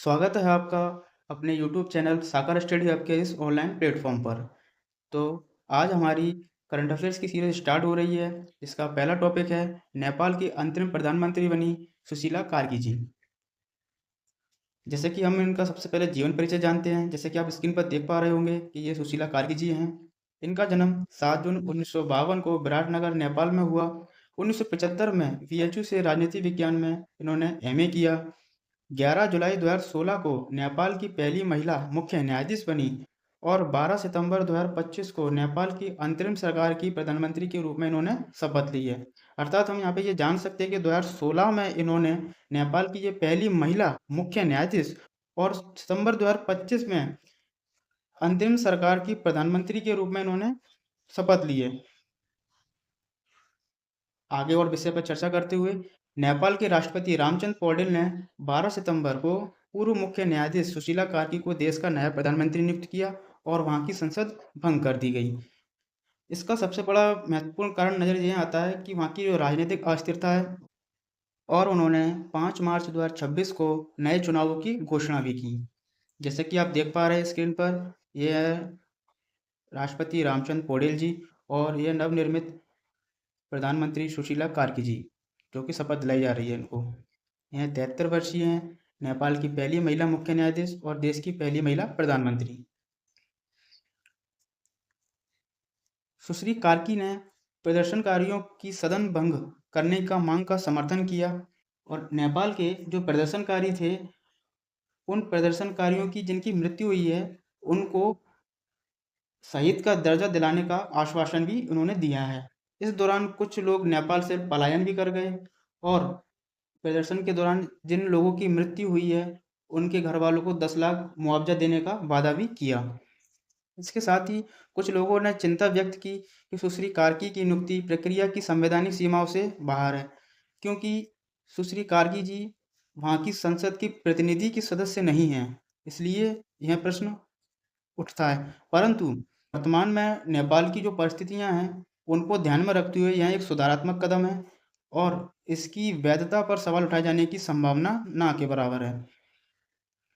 स्वागत है आपका अपने यूट्यूब चैनल साकार स्टडी हब के इस ऑनलाइन प्लेटफॉर्म पर। तो आज हमारी करंट अफेयर्स की सीरीज स्टार्ट हो रही है। इसका पहला टॉपिक है नेपाल की अंतरिम प्रधानमंत्री बनी सुशीला कार्की जी। जैसे कि हम इनका सबसे पहले जीवन परिचय जानते हैं। जैसे कि आप स्क्रीन पर देख पा रहे होंगे कि ये सुशीला कार्की जी हैं। इनका जन्म 7 जून 1952 को विराटनगर नेपाल में हुआ। 1975 में VHU से राजनीति विज्ञान में इन्होंने MA किया। 11 जुलाई 2016 को नेपाल की पहली महिला मुख्य न्यायाधीश बनी और 12 सितंबर 2025 को नेपाल की अंतरिम सरकार की प्रधानमंत्री के रूप में इन्होंने शपथ ली है। अर्थात हम यहाँ पे ये जान सकते हैं कि 2016 में इन्होंने नेपाल की ये पहली महिला मुख्य न्यायाधीश और सितंबर 2025 में अंतरिम सरकार की प्रधानमंत्री के रूप में इन्होंने शपथ ली है। आगे और विषय पर चर्चा करते हुए नेपाल के राष्ट्रपति रामचंद्र पौडेल ने 12 सितंबर को पूर्व मुख्य न्यायाधीश सुशीला कार्की को देश का नया प्रधानमंत्री नियुक्त किया और वहां की संसद भंग कर दी गई। इसका सबसे बड़ा महत्वपूर्ण कारण नजर ये आता है कि वहां की जो राजनीतिक अस्थिरता है और उन्होंने 5 मार्च 2026 को नए चुनावों की घोषणा भी की। जैसे कि आप देख पा रहे हैं स्क्रीन पर, यह है राष्ट्रपति रामचंद्र पौडेल जी और यह नवनिर्मित प्रधानमंत्री सुशीला कार्की जी, जो कि शपथ दिलाई जा रही है इनको। यह 73 वर्षीय हैं, नेपाल की पहली महिला मुख्य न्यायाधीश और देश की पहली महिला प्रधानमंत्री। सुश्री कार्की ने प्रदर्शनकारियों की सदन भंग करने का मांग का समर्थन किया और नेपाल के जो प्रदर्शनकारी थे, उन प्रदर्शनकारियों की जिनकी मृत्यु हुई है, उनको शहीद का दर्जा दिलाने का आश्वासन भी उन्होंने दिया है। इस दौरान कुछ लोग नेपाल से पलायन भी कर गए और प्रदर्शन के दौरान जिन लोगों की मृत्यु हुई है, उनके घर वालों को 10 लाख मुआवजा देने का वादा भी किया। इसके साथ ही कुछ लोगों ने चिंता व्यक्त की कि सुश्री कार्की की नियुक्ति प्रक्रिया की संवैधानिक सीमाओं से बाहर है, क्योंकि सुश्री कार्की जी वहाँ की संसद की प्रतिनिधि की सदस्य नहीं हैं। इसलिए यह प्रश्न उठता है। परंतु वर्तमान में नेपाल की जो परिस्थितियां हैं, उनको ध्यान में रखते हुए यह एक सुधारात्मक कदम है और इसकी वैधता पर सवाल उठाए जाने की संभावना ना के बराबर है।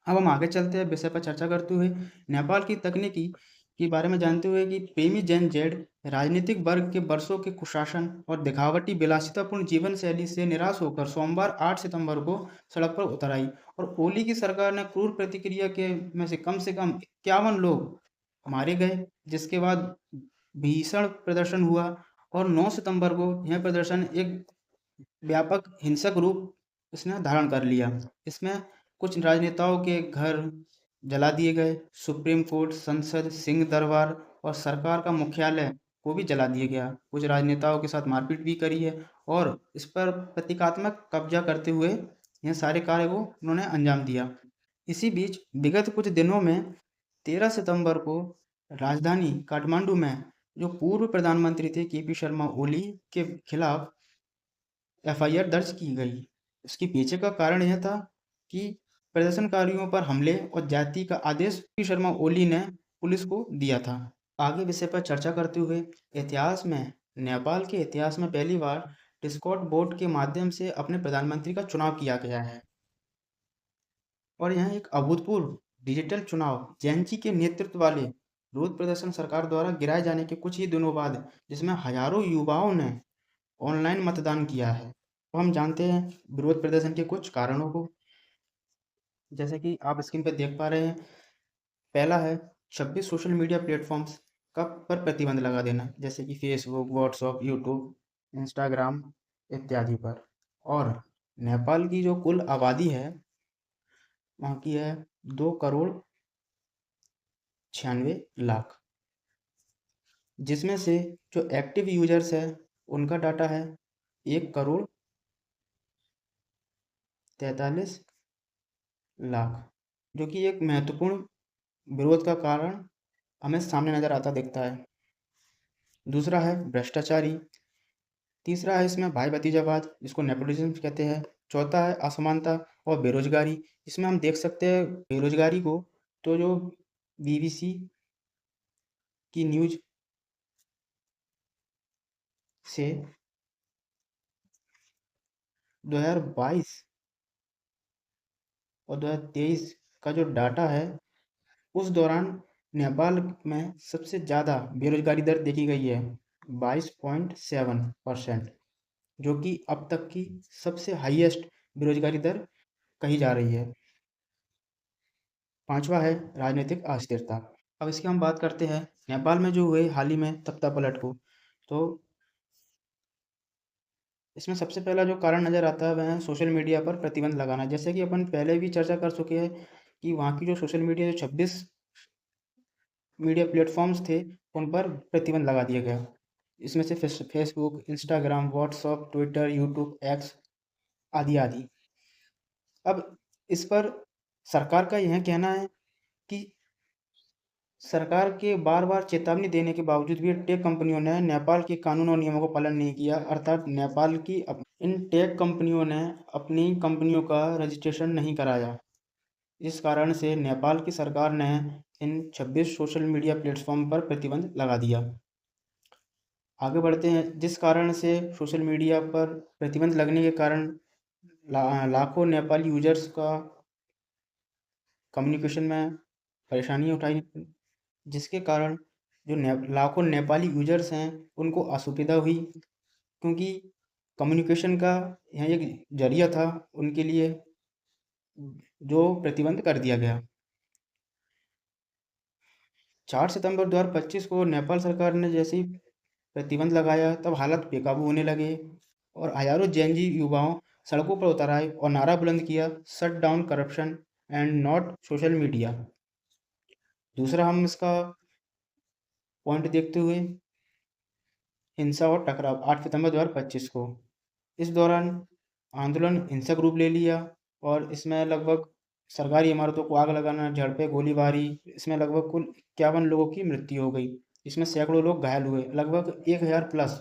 अब हम आगे चलते हैं विषय पर चर्चा करते हुए नेपाल की तकनीकी के बारे में जानते हुए कि प्रेमी जैन जेड राजनीतिक वर्ग के वर्षों के कुशासन और दिखावटी विलासितापूर्ण जीवन शैली से निराश होकर सोमवार 8 सितंबर को सड़क पर उतर आई और ओली की सरकार ने क्रूर प्रतिक्रिया के में से कम 51 लोग मारे गए, जिसके बाद भीषण प्रदर्शन हुआ और 9 सितंबर को यह प्रदर्शन एक व्यापक हिंसक रूप इसने धारण कर लिया। इसमें कुछ राजनेताओं के घर जला दिए गए, सुप्रीम कोर्ट, संसद, सिंह दरबार और सरकार का मुख्यालय को भी जला दिया गया। कुछ राजनेताओं के साथ मारपीट भी करी है और इस पर प्रतीकात्मक कब्जा करते हुए यह सारे कार्य को उन्होंने अंजाम दिया। इसी बीच विगत कुछ दिनों में 13 सितंबर को राजधानी काठमांडू में जो पूर्व प्रधानमंत्री थे KP शर्मा ओली के खिलाफ FIR दर्ज की गई। इसके पीछे का कारण यह था कि प्रदर्शनकारियों पर हमले और जाति का आदेश पी शर्मा ओली ने पुलिस को दिया था। आगे विषय पर चर्चा करते हुए इतिहास में नेपाल के इतिहास में पहली बार डिस्कॉर्ड बोर्ड के माध्यम से अपने प्रधानमंत्री का चुनाव किया गया है और यह एक अभूतपूर्व डिजिटल चुनाव जैनची के नेतृत्व वाले विरोध प्रदर्शन सरकार द्वारा गिराए जाने के कुछ ही दिनों बाद, जिसमें हजारों युवाओं ने ऑनलाइन मतदान किया है। तो हम जानते हैं विरोध प्रदर्शन के कुछ कारणों को। जैसे कि आप स्क्रीन पर देख पा रहे हैं, पहला है 26 सोशल मीडिया प्लेटफॉर्म्स का पर प्रतिबंध लगा देना, जैसे कि फेसबुक, व्हाट्सएप, यूट्यूब, इंस्टाग्राम इत्यादि पर। और नेपाल की जो कुल आबादी है वहाँ की है 2,96,00,000, जिसमें से जो एक्टिव यूजर्स है उनका डाटा है 1,43,00,000, जो कि एक महत्वपूर्ण विरोध का कारण हमें सामने नजर आता दिखता है। दूसरा है भ्रष्टाचारी। तीसरा है इसमें भाई भतीजावाद, जिसको नेपोटिज्म कहते हैं। चौथा है असमानता और बेरोजगारी। इसमें हम देख सकते हैं बेरोजगारी को, तो जो BBC की न्यूज से 2022 और 2023 का जो डाटा है, उस दौरान नेपाल में सबसे ज़्यादा बेरोजगारी दर देखी गई है, 22.7%, जो कि अब तक की सबसे हाईएस्ट बेरोजगारी दर कही जा रही है। पांचवा है राजनीतिक अस्थिरता। अब इसकी हम बात करते हैं नेपाल में जो हुए हाल ही में तख्तापलट को। तो इसमें सबसे पहला जो कारण नज़र आता है वह है सोशल मीडिया पर प्रतिबंध लगाना। जैसे कि अपन पहले भी चर्चा कर चुके हैं कि वहाँ की जो सोशल मीडिया जो 26 मीडिया प्लेटफॉर्म्स थे, उन पर प्रतिबंध लगा दिया गया। इसमें से Facebook, Instagram, WhatsApp, Twitter, YouTube, X आदि आदि। अब इस पर सरकार का यह कहना है कि सरकार के बार बार चेतावनी देने के बावजूद भी टेक कंपनियों ने नेपाल के कानून और नियमों का पालन नहीं किया, अर्थात इन टेक कंपनियों ने अपनी कंपनियों का रजिस्ट्रेशन नहीं कराया। इस कारण से नेपाल की सरकार ने इन 26 सोशल मीडिया प्लेटफॉर्म पर प्रतिबंध लगा दिया। आगे बढ़ते हैं। जिस कारण से सोशल मीडिया पर प्रतिबंध लगने के कारण लाखों नेपाली यूजर्स का कम्युनिकेशन में परेशानी उठाई, जिसके कारण जो लाखों नेपाली यूजर्स हैं उनको असुविधा हुई, क्योंकि कम्युनिकेशन का यह एक जरिया था उनके लिए, जो प्रतिबंध कर दिया गया। 4 सितंबर 2025 को नेपाल सरकार ने जैसे ही प्रतिबंध लगाया, तब हालात बेकाबू होने लगे और हजारों जेनजी युवाओं सड़कों पर उतर आए और नारा बुलंद किया, shut down corruption and not social media. दूसरा हम इसका पॉइंट देखते हुए हिंसा और टकराव 8 सितंबर 2025 को। इस दौरान आंदोलन हिंसक रूप ले लिया और इसमें लगभग सरकारी इमारतों को आग लगाना, झड़पें, गोलीबारी, इसमें लगभग कुल 51 लोगों की मृत्यु हो गई। इसमें सैकड़ों लोग घायल हुए, लगभग 1000 प्लस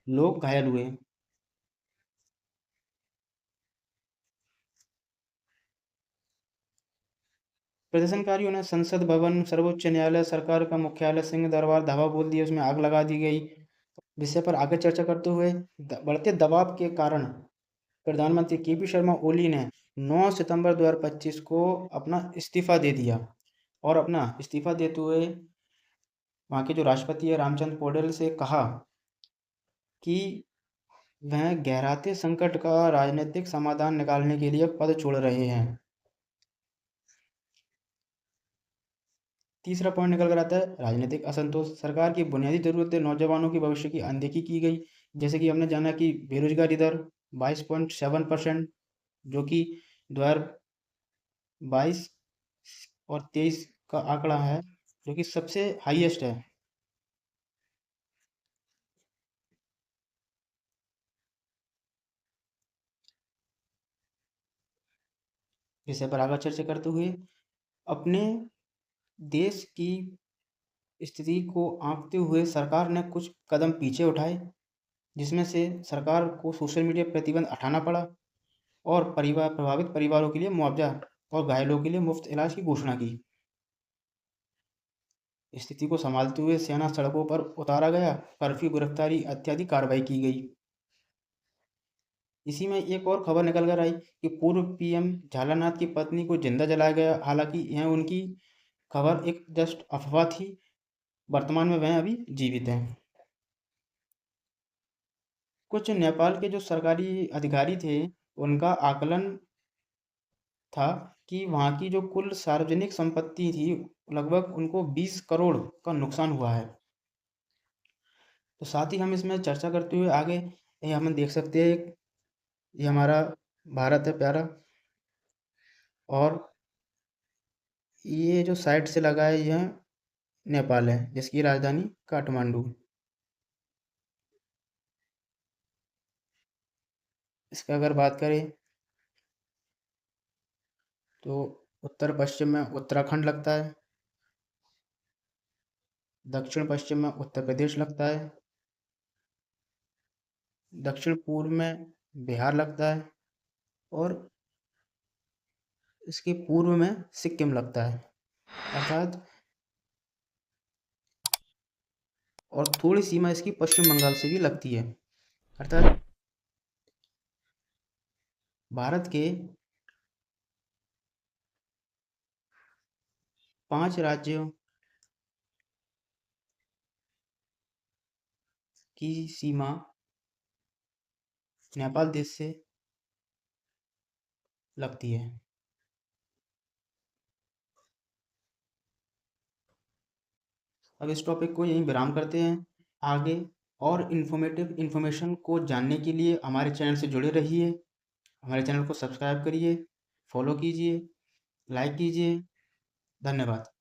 लोग घायल हुए। प्रदर्शनकारियों ने संसद भवन, सर्वोच्च न्यायालय, सरकार का मुख्यालय, सिंह दरबार धावा बोल दिया, उसमें आग लगा दी गई। विषय पर आगे चर्चा करते हुए बढ़ते दबाव के कारण प्रधानमंत्री केपी शर्मा ओली ने 9 सितंबर 2025 को अपना इस्तीफा दे दिया और अपना इस्तीफा देते हुए वहाँ के जो राष्ट्रपति है रामचंद्र पौडेल से कहा कि वह गहराते संकट का राजनीतिक समाधान निकालने के लिए पद छोड़ रहे हैं। तीसरा पॉइंट निकल कर आता है राजनीतिक असंतोष। सरकार की बुनियादी जरूरतें, नौजवानों की भविष्य की अनदेखी की गई। जैसे कि हमने जाना कि बेरोजगारी दर 22.7%, जो कि 2022 और 23 का आंकड़ा है, जो कि सबसे हाईएस्ट है। विषय पर आगे चर्चा करते हुए अपने देश की स्थिति को आंकते हुए सरकार ने कुछ कदम पीछे उठाए, जिसमें से सरकार को सोशल मीडिया प्रतिबंध हटाना पड़ा और प्रभावित परिवारों के लिए मुआवजा और घायलों के लिए मुफ्त इलाज की घोषणा की। स्थिति को संभालते हुए सेना सड़कों पर उतारा गया, कर्फ्यू, गिरफ्तारी इत्यादि कार्रवाई की गई। इसी में एक और खबर निकल कर आई कि पूर्व पीएम झालानाथ की पत्नी को जिंदा जलाया गया। हालांकि यह उनकी खबर एक जस्ट अफवाह थी, वर्तमान में वह अभी जीवित हैं। कुछ नेपाल के जो सरकारी अधिकारी थे, उनका आकलन था कि वहाँ की जो कुल सार्वजनिक संपत्ति थी, लगभग उनको 20 करोड़ का नुकसान हुआ है। तो साथ ही हम इसमें चर्चा करते हुए आगे ये हम देख सकते हैं, ये हमारा भारत है प्यारा, और ये जो साइड से लगा है यह नेपाल है, जिसकी राजधानी काठमांडू। इसका अगर बात करें तो उत्तर पश्चिम में उत्तराखंड लगता है, दक्षिण पश्चिम में उत्तर प्रदेश लगता है, दक्षिण पूर्व में बिहार लगता है और इसके पूर्व में सिक्किम लगता है, अर्थात, और थोड़ी सीमा इसकी पश्चिम बंगाल से भी लगती है, अर्थात भारत के 5 राज्यों की सीमा नेपाल देश से लगती है। अब इस टॉपिक को यहीं विराम करते हैं। आगे और इन्फॉर्मेशन को जानने के लिए हमारे चैनल से जुड़े रहिए। हमारे चैनल को सब्सक्राइब करिए, फॉलो कीजिए, लाइक कीजिए। धन्यवाद।